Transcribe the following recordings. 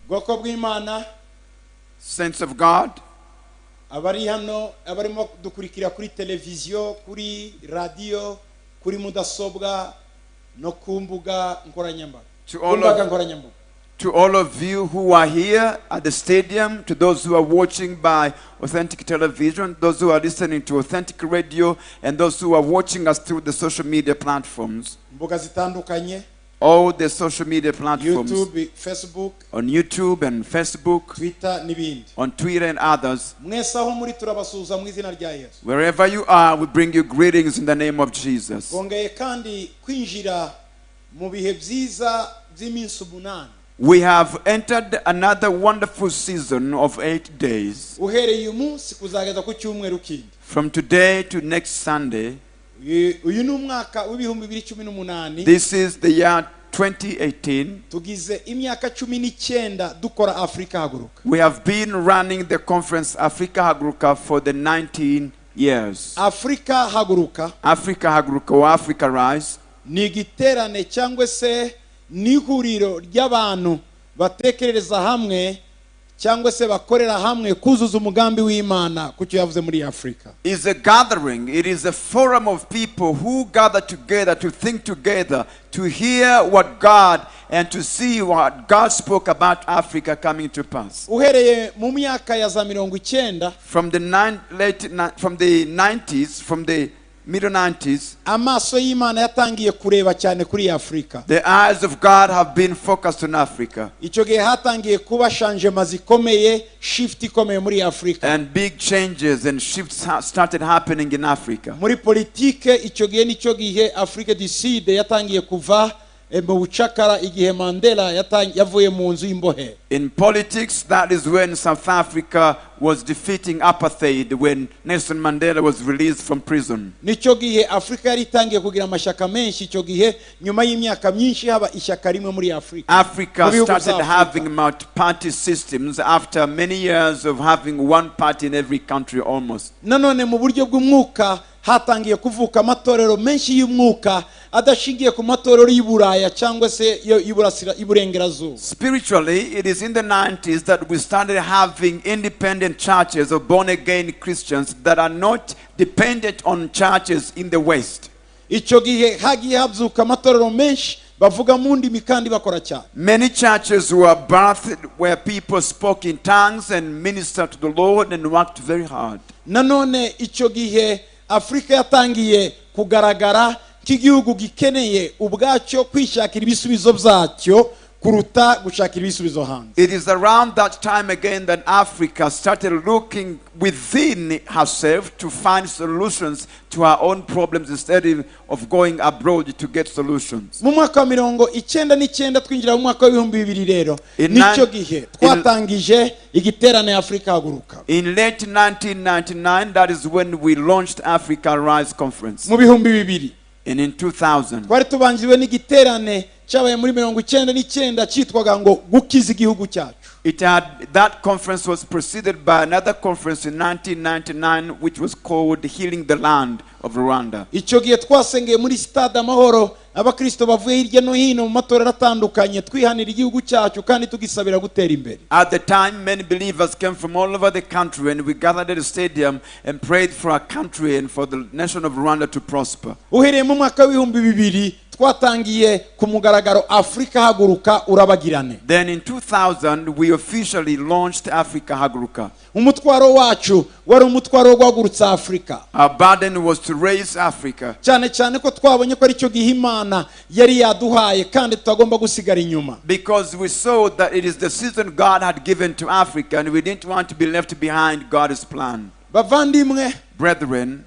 bwoko bw'Imana, saints of God, abari hano abarimo dukurikira kuri televiziyo, kuri radio, kuri mudasobwa no kumbuga nkoranyambaga. To all of you who are here at the stadium, to those who are watching by Authentic Television, those who are listening to Authentic Radio, and those who are watching us through the social media platforms, all the social media platforms, YouTube, Facebook, on YouTube and Facebook, Twitter, on Twitter and others. Mwese aho muri turabasuhuza mu izina rya Yesu. Wherever you are, we bring you greetings in the name of Jesus. Bongeye kandi kwinjira mu bihe byiza by'iminsi 8. We have entered another wonderful season of 8 days. Uhereye umunsi kuzageza ku cyumweru kindi. From today to next Sunday. Uyu ni umwaka w'ibihumbi 2018. This is the year 2018. Tugize imyaka 19 dukora Africa Haguruka. We have been running the conference Africa Haguruka for the 19 years. Africa Haguruka. Africa Haguruka or Africa Rise. Ni igiterane cyangwa se n'ihuriro ry'abantu batekerereza hamwe cyangwa se bakorera hamwe kuzuza umugambi w'Imana kucyo yavuze muri Africa. Is a gathering, it is a forum of people who gather together to think together, to hear what God and to see what God spoke about Africa coming to pass. Uhereye mu myaka ya za 90 from the 90s, from the middle 90s, amaso y'Imana yatangiye kureba cyane kuri Africa. The eyes of God have been focused on Africa. Icyo gihe hatangiye kuba changement zikomeye, shift ikomeye muri Africa. And big changes and shifts started happening in Africa. Muri politike icyo gihe nicyo gihe Africa du Sud yatangiye kuva mu bucakara igihe Mandela yavuye mu nzu y'imbohe. In politics, that is when South Africa was defeating apartheid, when Nelson Mandela was released from prison. Nicyo gihe Africa yari itangiye kugira amashaka menshi, icyo gihe nyuma y'imyaka myinshi haba ishyaka rimwe muri Africa. Africa started having multi-party systems after many years of having one party in every country almost. Nanone mu buryo bw'umwuka hatangiye kuvuka amatorero menshi y'umwuka adashingiye ku matorero y'Iburaya cyangwa se y'Iburengerazuba. Spiritually, it is in the 90s that we started having independent churches of born-again Christians that are not dependent on churches in the West. Icyo gihe hagiye habyuka amatorero menshi bavuga mu ndimi kandi bakora cyane. Many churches were birthed where people spoke in tongues and ministered to the Lord and worked very hard. Nanone icyo gihe Afrika yatangiye kugaragara nk'igihugu gikeneye ubwacyo kwishakira ibisubizo byacyo kuruta gushakira ibisubizo hanze. It is around that time again that Africa started looking within herself to find solutions to her own problems instead of going abroad to get solutions. Mu mwaka wa 1999 twinjira mu mwaka wa 2000 rero nicyo gihe twatangije igiterane Africa Haguruka. In late 1999, that is when we launched Africa Rise Conference. Mu 2000 and in 2000 twari tubanjiwe n'igiterane cyabaye muri 1999 cyitwaga ngo gukiza igihugu cyacu. That conference was preceded by another conference in 1999 which was called Healing the Land of Rwanda. Icyo gihe twasengeye muri Stade Amahoro abakristo bavuye hirya no hino mu matorero atandukanye twihanira igihugu cyacu kandi tugisabira gutera imbere. At the time, many believers came from all over the country and we gathered at the stadium and prayed for our country and for the nation of Rwanda to prosper. Uhereye mu mwaka wa 2000 twatangiye ku mugaragaro Africa Haguruka urabagirane. Then in 2000 we officially launched Africa Haguruka. Umutwaro wacu wari umutwaro wo guhagurutsa Africa. Our burden was to raise Africa. Cyane cyane ko twabonye ko ari cyo gihe Imana yari yaduhaye kandi tutagomba gusigara inyuma. Because we saw that it is the season God had given to Africa and we didn't want to be left behind God's plan. Bavandimwe, brethren,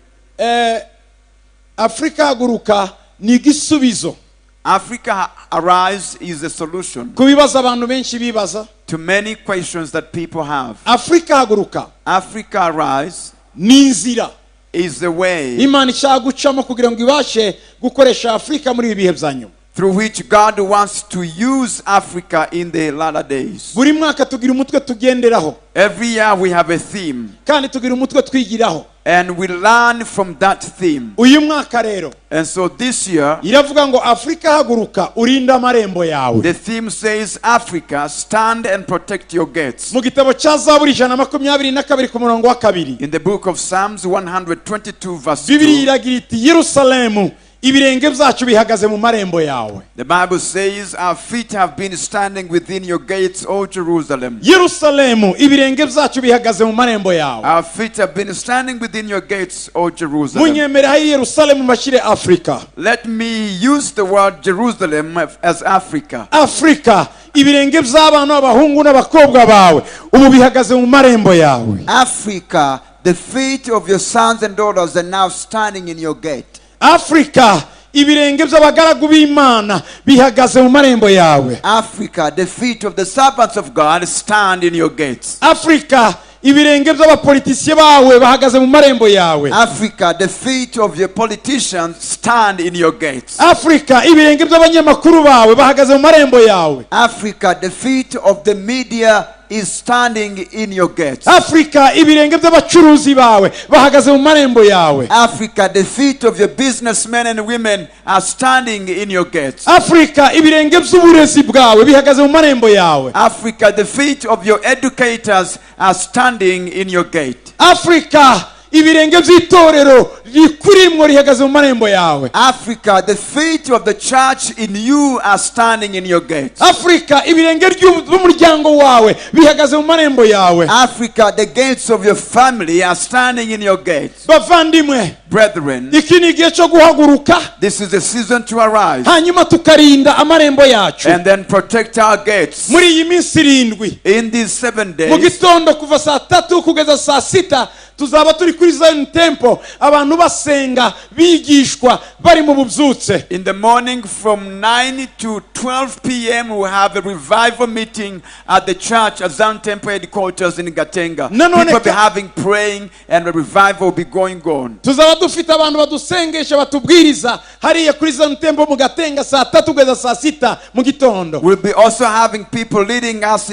Africa Haguruka ni igisubizo. Africa Arise is a solution kubibaza abantu benshi bibaza, to many questions that people have. Africa Haguruka, Africa Arise ni inzira, is the way Imana ishaka gucamo kugira ngo ibashe gukoresha Africa muri ibihe byanyuma, through which God wants to use Africa in the latter days. Buri mwaka tugira umutwe tugenderaho. Every year we have a theme. Kandi tugira umutwe twigiraho. And we learn from that theme. uyu mwaka rero And so this year, iravuga ngo Afrika haguruka urinde amarembo yawe. the theme says, Africa, stand and protect your gates. Mu gitabo cya Zaburi 122 ku murongo wa 2 In the book of Psalms 122 verse Bibiliya 2, iragira iti Yerusalemu ibirenge byacu bihagaze mu marembo yawe. the Bible says, our feet have been standing within your gates, O Jerusalem. Yerusalemu ibirenge byacu bihagaze mu marembo yawe. Our feet have been standing within your gates, O Jerusalem. Munyemere hari Yerusalemu mashire Afrika. Let me use the word Jerusalem as Africa. Afrika ibirenge by'abana b'abahungu n'abakobwa bawe ubu bihagaze mu marembo yawe. Africa, the feet of your sons and daughters are now standing in your gate. Afrika ibirenge by'abagaragu b'Imana bihagaze mu marembo yawe. Africa, the feet of the servants of God God, stand in your gates. Afrika ibirenge by'abapolitisiye bawe bahagaze mu marembo yawe. Africa, the feet of your Politicians, stand in your gates. Afrika ibirenge by'abanyamakuru bawe bahagaze mu marembo yawe. Africa, the feet of the media is standing in your gates. Afrika ibirenge by'abacuruzi bawe bahagaze mu marembo yawe. Africa, the feet of your businessmen and women are standing in your gates. Afrika ibirenge by'uburezi bwawe bihagaze mu marembo yawe. Africa, the feet of your educators are standing in your gate. Afrika ibirenge by'itorero rikurimwo rihagaze mu marembo yawe. Africa, the feet of the church in you are standing in your gates. Afrika ibirenge by'umuryango wawe bihagaze mu marembo yawe. Africa, the gates of your family are standing in your gates. Bavandimwe, Brethren, iki ni igihe cyo guhaguruka this is the season to arise hanyuma tukarinda amarembo yacu. and then protect our gates. Muri iyi minsi 7 In these 7 mu days, gitondo kuva saa 3 kugeza saa 6 tuzaba turi kuri Zion Temple abantu basenga bigishwa bari mu bubyutse. in the morning from 9 to 12 p.m. we have a revival meeting at the church at Zion Temple headquarters in Gatenga. Nanone People be ka- having praying and the revival will be going on. Tuzaba dufite abantu badusengesha batubwiriza hariya kuri Zion Temple mu Gatenga saa 3 kugeza saa 6 mu gitondo. We'll be also having people leading us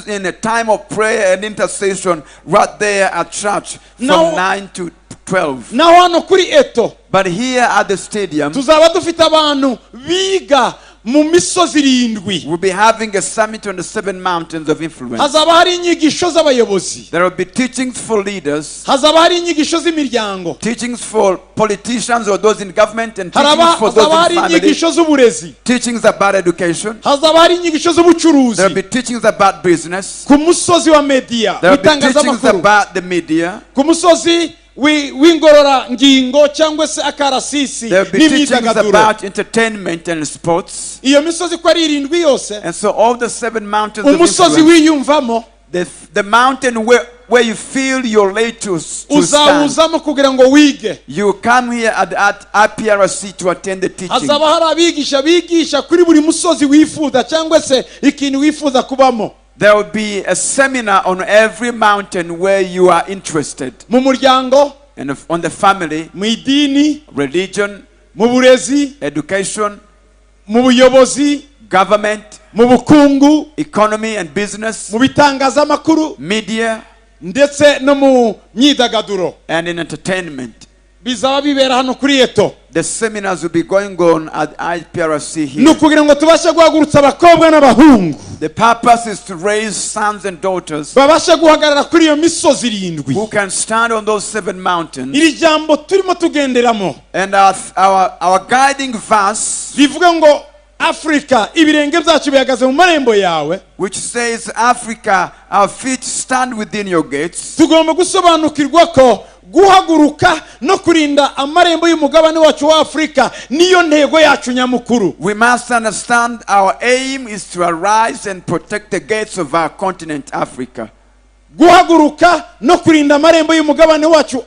in a time of prayer and intercession right there at church from Now- 9 to 12. Naho hano kuri Eto But here at the stadium, tuzaba dufite abantu biga mu misozi 7. we'll be having a summit on the 7 mountains of influence. Hazaba hari inyigisho z'abayobozi. There will be teachings for leaders, Hazaba hari inyigisho z'imiryango. teachings for politicians or those in government, and teachings for Hazaba those hari in family, inyigisho z'uburezi. teachings about education. Hazaba hari inyigisho There will z'ubucuruzi. be teachings about business. Ku musozi wa media There will be teachings w'itangazamakuru. about the media. Ku musozi w'ingorora ngingo cyangwa se akarasisi There will be teachings n'imyidagaduro. about entertainment and sports. Iyo misozi ko ari 7 yose And so all the 7 mountains of umusozi influence, wiyumvamo the mountain where you feel you're late to stand, uzawuzamo kugira ngo wige. you come here at IPRC to attend the teaching. Hazaba hari abigisha bigisha kuri buri musozi wifuza cyangwa se ikintu wifuza kubamo. There will be a seminar on every mountain where you are interested. Mu muryango, And on the family, mu idini, religion, mu burezi, education, mu buyobozi, government, mu bukungu, economy and business, mu bitangazamakuru media, ndetse no mu myidagaduro. and in entertainment. Bizaba bibera hano kuri Eto. The seminars will be going on at IPRC here. Ni ukugira ngo tubashe guhagurutsa abakobwa n'abahungu The purpose is to raise sons and daughters babashe guhagarara kuri iyo misozi 7. who can stand on those 7 mountains. Iri jambo turimo tugenderamo And our guiding verse, rivuga ngo Afrika ibirenge byacu bihagaze mu marembo yawe, which says, Africa, our feet stand within your gates. tugomba gusobanukirwa ko guhaguruka no kurinda amarembo y'umugabane wacu wa Afrika niyo ntego yacu nyamukuru. We must understand our aim is to arise and protect the gates of our continent, Africa. Guhaguruka no kurinda amarembo y'umugabane wacu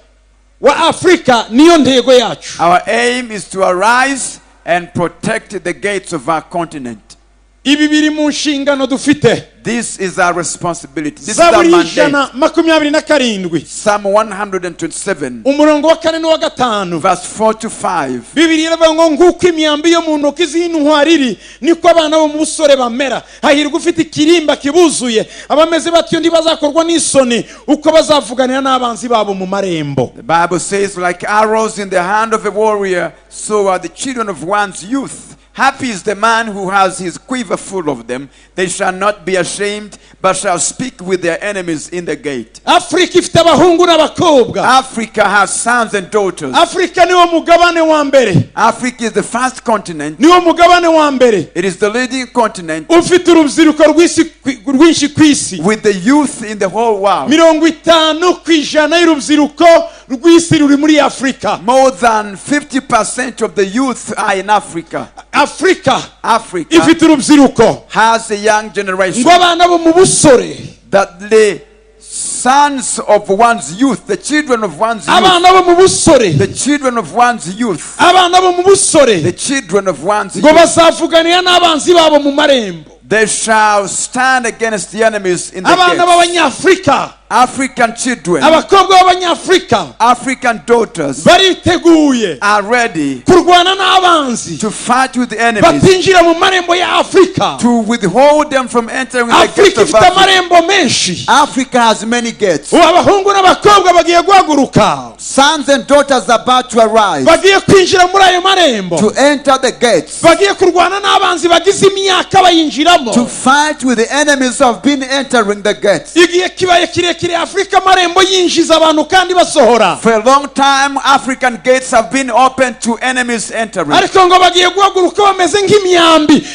wa Afrika niyo ntego yacu. Our aim is to arise and protect the gates of our continent. ibi biri mu nshingano dufite. This is our responsibility. This is our Zaburi mandate. ijana makumyabiri na karindwi Psalm 127, umurongo wa 4 n'uwa 5. verse 4 to 5. Bibiliya iravuga ngo nguko imyambi yo mu ntoki z'intwari iri niko abana bo mu busore bamera. Hahirwa ufite ikirimba kibuzuye, abameze batyo ntibazakorwa n'isoni uko bazavuganira n'abanzi babo mu marembo. The Bible says, like arrows in the hand of a warrior, so are the children of one's youth. Happy is the man who has his quiver full of them. They shall not be ashamed, but shall speak with their enemies in the gate. Afrika ifite abahungu n'abakobwa. Africa has sons and daughters. Afrika niwo mugabane wa mbere. Africa is the first continent. Niwo mugabane wa mbere. It is the leading continent Ufite urubyiruko rwinshi ku isi. with the youth in the whole world. 50% y'urubyiruko rw'isi ruri muri Afrika. More than 50% of the youth are in Africa. Afrika Africa ifite urubyiruko has a young generation. ngo abana bo mu busore, That the sons of one's youth, the children of one's youth, abana bo mu busore, the children of one's youth, abana bo mu busore the children of one's ngo youth, bazavuganira n'abanzi babo mu marembo. they shall stand against the enemies in the Abana gates. b'abanyafrika, African children, abakobwa b'abanyafrika African daughters bariteguye are ready kurwana n'abanzi to fight with the enemies, batinjira mu marembo ya Afrika. to withhold them from entering the gates Afrika of ifite Africa. amarembo menshi. Africa has many gates. Ubu abahungu n'abakobwa bagiye guhaguruka, Sons and daughters are about to arise bagiye kwinjira muri ayo marembo, to enter the gates, bagiye kurwana n'abanzi bagize imyaka bayinjiramo. to fight with the enemies of being entering the gates. Igihe kibaye kirekire Afrika amarembo yinjiza abantu kandi basohora, For a long time, African gates have been open to enemies entering. ariko ngo bagiye guhaguruka bameze nk'imyambi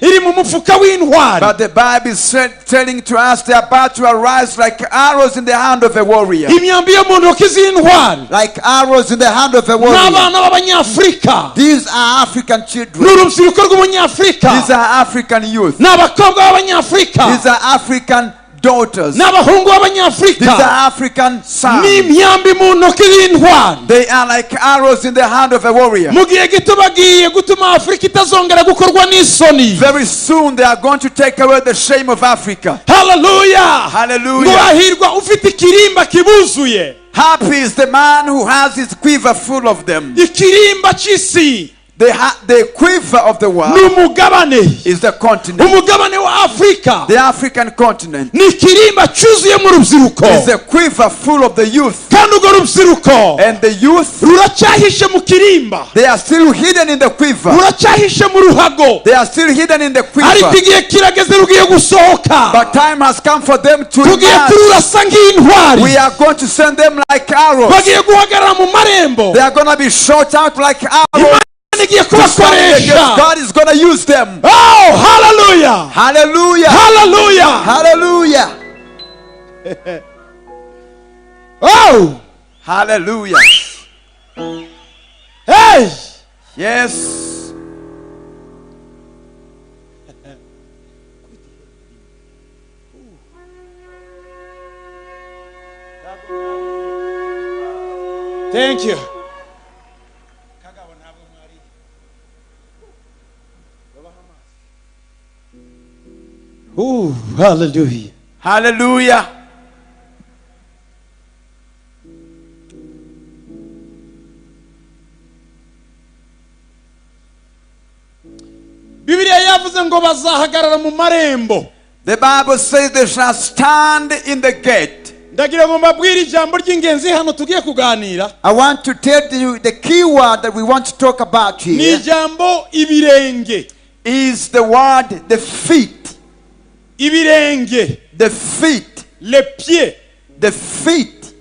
iri mu mufuka w'intwari. But the Bible is telling to us they are about to arise like arrows in the hand of a warrior. Imyambi yo mu ntoki z'intwari Like arrows in the hand of a warrior. n'abana b'abanyafurika, These are African children. n'urubyiruko rw'umunyafurika, These are African youth. n'abakobwa b'abanyafurika, These are African daughters. n'abahungu These b'abanyafurika, are African sons. n'imyambi mu ntoki z'intwari. They are like arrows in the hand of a warrior. Mu gihe gito bagiye gutuma Afrika itazongera gukorwa n'isoni. Very soon they are going to take away the shame of Africa. Hallelujah. Hallelujah. Ngo hahirwa ufite ikirimba kibuzuye. Happy is the man who has his quiver full of them. Ikirimba cy'isi The quiver of the world n'umugabane, is the continent. umugabane wa Afrika The African continent ni ikirimba cyuzuye mu rubyiruko, is a quiver full of the youth. kandi urwo rubyiruko And the youth, ruracyahishe mu kirimba, they are still hidden in the quiver. ruracyahishe mu ruhago, They are still hidden in the ariko quiver. igihe kirageze rugiye gusohoka, But time has come for them to tugiye emerge. kururasa nk'intwari, We are going to send them like arrows. bagiye guhagarara mu marembo, They are going to be shot out like arrows. Imana igiye To stand against kubakoresha. God is going to use them. Oh, hallelujah, Hallelujah. hallelujah. Hallelujah. Oh, Hallelujah. hey, Yes. thank you. Oh, hallelujah. Hallelujah. Bibiliya yavuze ngo bazahagarara mu marembo. The Bible says they shall stand in the gate. Ndagira ngo mbabwire ijambo ry'ingenzi hano tugiye kuganira. I want to tell you the key word that we want to talk about Ni here ijambo ibirenge. Is the word the feet. Ibirenge. The feet. Les pieds. the feet.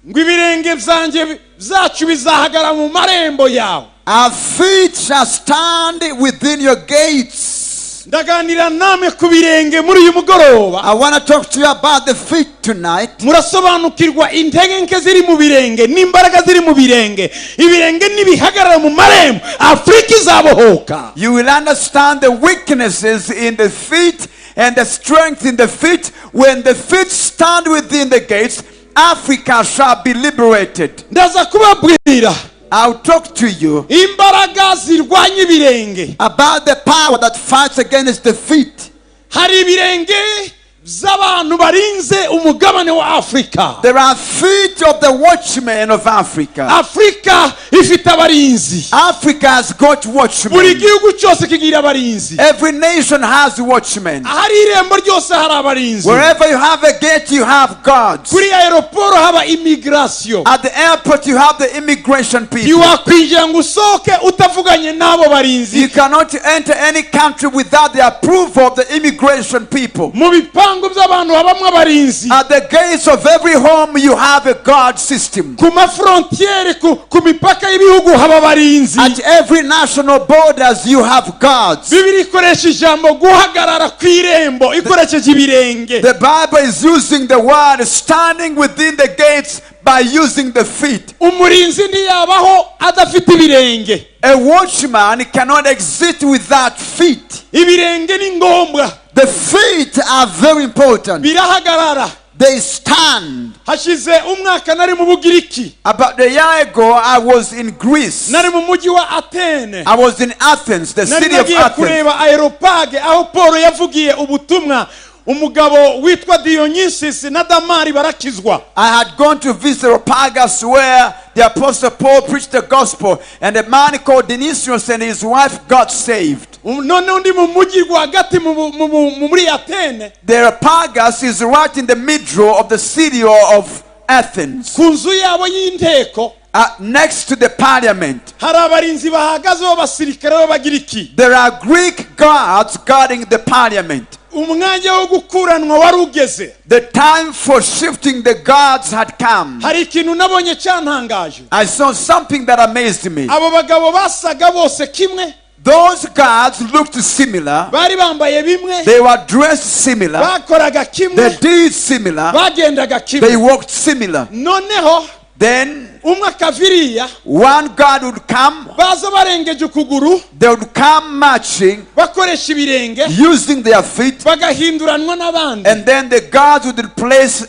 Ngo ibirenge byacu bizahagarara mu marembo yawe. Our feet shall stand within your gates. Ndaganira namwe ku birenge muri uyu mugoroba. I want to talk to you about the feet tonight. Murasobanukirwa intege nke ziri mu birenge n'imbaraga ziri mu birenge. Ibirenge nibihagarara mu marembo, Afrika izabohoka. You will understand the weaknesses in the feet and the strength in the feet. When the feet stand within the gates, Africa shall be liberated. Ndaza kubabwira I'll talk to you imbaraga zirwanya ibirenge. about the power that fights against the feet. Hari ibirenge z'abantu barinze umugabane wa Afrika. There are feet of the watchmen of Africa. Afrika ifite abarinzi. Africa has got Buri watchmen. gihugu cyose kigira abarinzi. Every nation has watchmen. Ahari irembo ryose hari abarinzi. Wherever you have a gate, you have guards. Kuri aeroport haba immigration. At the airport, you have the immigration people. Ntiwakwinjira ngo usohoke utavuganye n'abo You barinzi. cannot enter any country without the approval of the immigration people. Mu bipangu by'abantu habamwe abarinzi. At the gates of every home, you have a guard system. Ku mafrontiere ku mipaka y'ibihugu haba abarinzi. At every national borders, you have guards. Bibiri ikoresha ijambo guhagarara ku irembo ikoresheje ibirenge. The Bible is using the word standing within the gates by using the feet. Umurinzi ntiyabaho adafite ibirenge. A watchman cannot exist without feet. Ibirenge ni ngombwa. The feet are very important. Birahagarara. They stand. Hashize umwaka nari mu Bugiriki. About a year ago, I was in Greece. Nari mu mujyi wa Atene. I was in Athens, the Nari city of nagiye Athens. kureba Aeropage aho Paul yavugiye ubutumwa. Umugabo witwa Dionysus na Damari barakizwa. I had gone to visit Areopagus where the apostle Paul preached the gospel, and a man called Dionysius and his wife got saved. None undi mu mujyi rwagati muri Atene. The Areopagus is right in the middle of the city of Athens, Ku nzu yabo y'inteko next to the parliament. hari abarinzi bahagaze b'abasirikare b'Abagiriki. There are Greek guards guarding the parliament. Umwanya wo gukuranwa wari ugeze. The time for shifting the guards had come. Hari ikintu nabonye cyantangaje. I saw something that amazed me. Abo bagabo basaga bose kimwe. Those guards looked similar. Bari bambaye bimwe. They were dressed similar. Bakoraga They kimwe. did similar. Bagendaga They kimwe. walked similar. Noneho Then umwe akaviriya one guard would come. baza barengeje ukuguru They would come marching bakoresha ibirenge using their feet. bagahinduranwa n'abandi. And then the guards would replace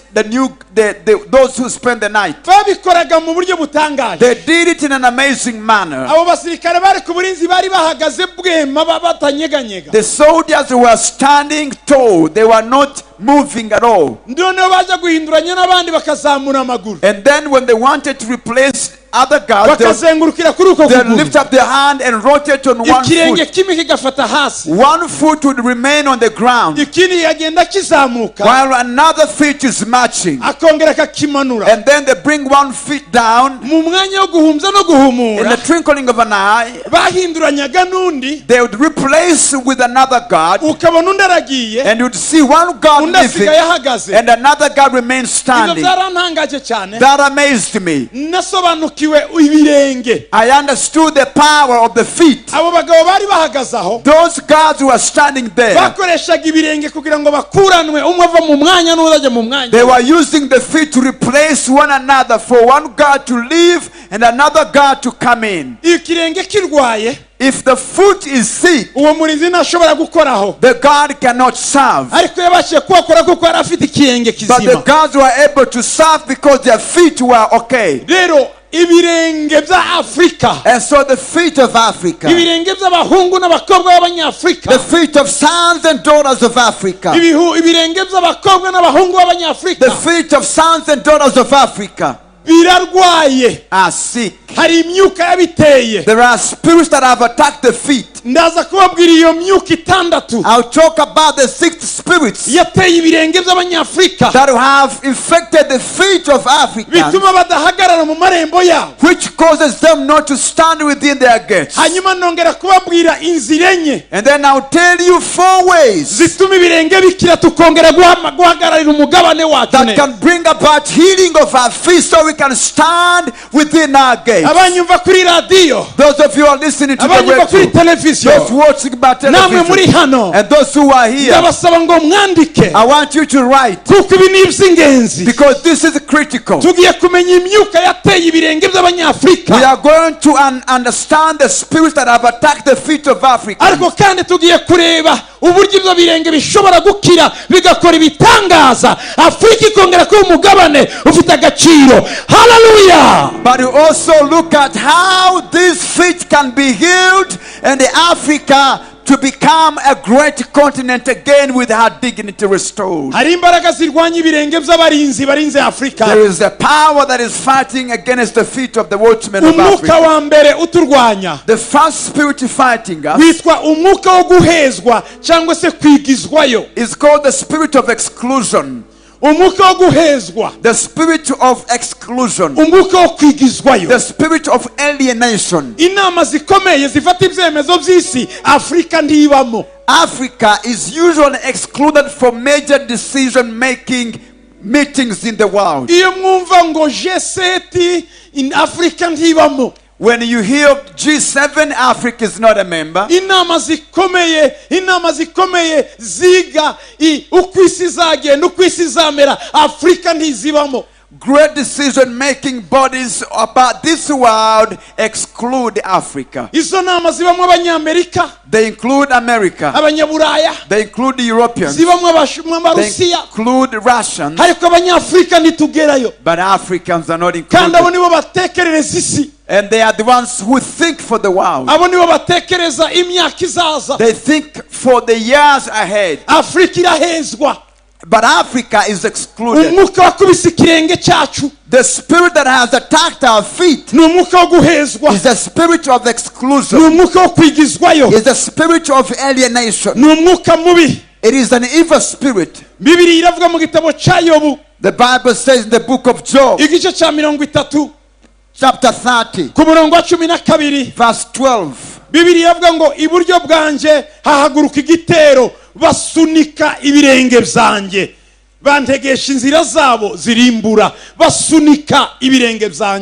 those who spent the night. Babikoraga mu buryo butangaje. They did it in an amazing manner. Abo basirikare bari ku burinzi bari bahagaze bwema batanyeganyega. The soldiers were standing tall. They were not moving at all. Noneho baza guhinduranya n'abandi bakazamura amaguru. And then when they wanted to replace other guards, Bakazengurukira kuri uko they kuguru. lift up their hand and rotate on one Ikirenge foot. kimwe kigafata hasi. One foot would remain on the ground Ikindi yagenda kizamuka. while another foot is marching. Akongera akakimanura. And then they bring one foot down. Mu mwanya wo guhumza no In guhumura the twinkling of an eye, bahinduranyaga n'undi. they would replace with another guard, Ukabona undi aragiye. and you'd see one guard Undi leaving asigaye ahagaze. and another guard remains Ibyo standing. byarantangaje cyane. That amazed me. Nasobanukiwe ibirenge. I understood the power of the feet. Abo bagabo bari bahagaze aho Those guards who were standing there, bakoreshaga ibirenge kugira ngo bakuranwe umwe ava mu mwanya n'uzajya mu mwanya. they were using the feet to replace one another, for one guard to leave and another guard to come in. Ikirenge kirwaye If the foot is sick, uwo murinzi ntashobora gukoraho. the guard cannot serve. Ariko yabashije kuhakora kuko yari afite ikirenge But the kizima. guards were able to serve because their feet were okay. Rero ibirenge bya Afrika, And so the feet of Africa, ibirenge by'abahungu n'abakobwa the b'abanyafrika, feet of sons and daughters of Africa, ibirenge by'abakobwa n'abahungu the b'abanyafrika feet of sons and daughters of Africa birarwaye. are sick. Hari imyuka yabiteye. There are spirits that have attacked the feet. Ndaza kubabwira iyo myuka itandatu I'll talk about the 6 spirits yateye ibirenge by'abanyafrika that have infected the feet of Africans, bituma badahagarara mu marembo yabo. which causes them not to stand within their gates. Hanyuma nongera kubabwira inzira enye And then I'll tell you 4 ways zituma ibirenge bikira tukongera guhagararira umugabane wacu that neza. can bring about healing of our feet so we can stand within our gates. Abanyumva kuri radiyo, Those of you who are listening to the abanyumva kuri radio, televiziyo, those watching by namwe muri television, hano, and those who are here, ndabasaba ngo mwandike I want you to write, kuko ibi ni iby'ingenzi. because this is critical. Tugiye kumenya imyuka yateye ibirenge We by'abanyafrika, are going to understand the spirits that have attacked the feet of Africa. ariko kandi tugiye kureba uburyo ibyo birenge bishobora gukira bigakora ibitangaza. Afurika ikongera kuba umugabane ufite agaciro. Hallelujah. But you also look at how these feet can be healed and Africa to become a great continent again with her dignity restored. hari imbaraga zirwanya ibirenge by'abarinzi barinze Afrika. There is a power that is fighting against the feet of the watchmen of umwuka Africa. wa mbere uturwanya The first spirit fighting us witwa umwuka wo guhezwa cyangwa se kwigizwayo. is called the spirit of exclusion. umwuka wo guhezwa, The spirit of exclusion. umwuka wo kwigizwayo. The spirit of alienation. inama zikomeye zifata ibyemezo by'isi Afrika ntibamo. Africa is usually excluded from major decision making meetings in the world. iyo mwumva ngo G7 in Afrika ntibamo, When you hear of G7, Africa is not a member. inama zikomeye ziga uko isi izagenda, uko isi izamera, Afrika ntizibamo. Great decision making bodies about this world exclude Africa. izo nama zibamo abanyamerika, They include America. abanyaburaya, They include the Europeans. zibamo They abarusiya, include Russians. ariko abanyafurika ntitugerayo. But Africans are not kandi abo included. nibo batekerereza isi, And they are the ones who think for the world. abo nibo batekereza imyaka izaza. They think for the years ahead. Afrika irahezwa, But Africa is excluded. umwuka wakubise ikirenge cyacu The spirit that has attacked our feet ni umwuka wo guhezwa, is the spirit of ni exclusion. umwuka wo kwigizwayo, Is the spirit of alienation. ni umwuka mubi. It is an evil spirit. Bibiri iravuga mu gitabo cya Yobu The Bible says in the book of Job, igice cya 30 chapter 30, ku murongo wa 12, verse 12. Bibiri iravuga ngo iburyo bwanjye hahaguruka igitero, basunika ibirenge byanjye, bantegesha inzira zabo zirimbura, basunika ibirenge byanjye.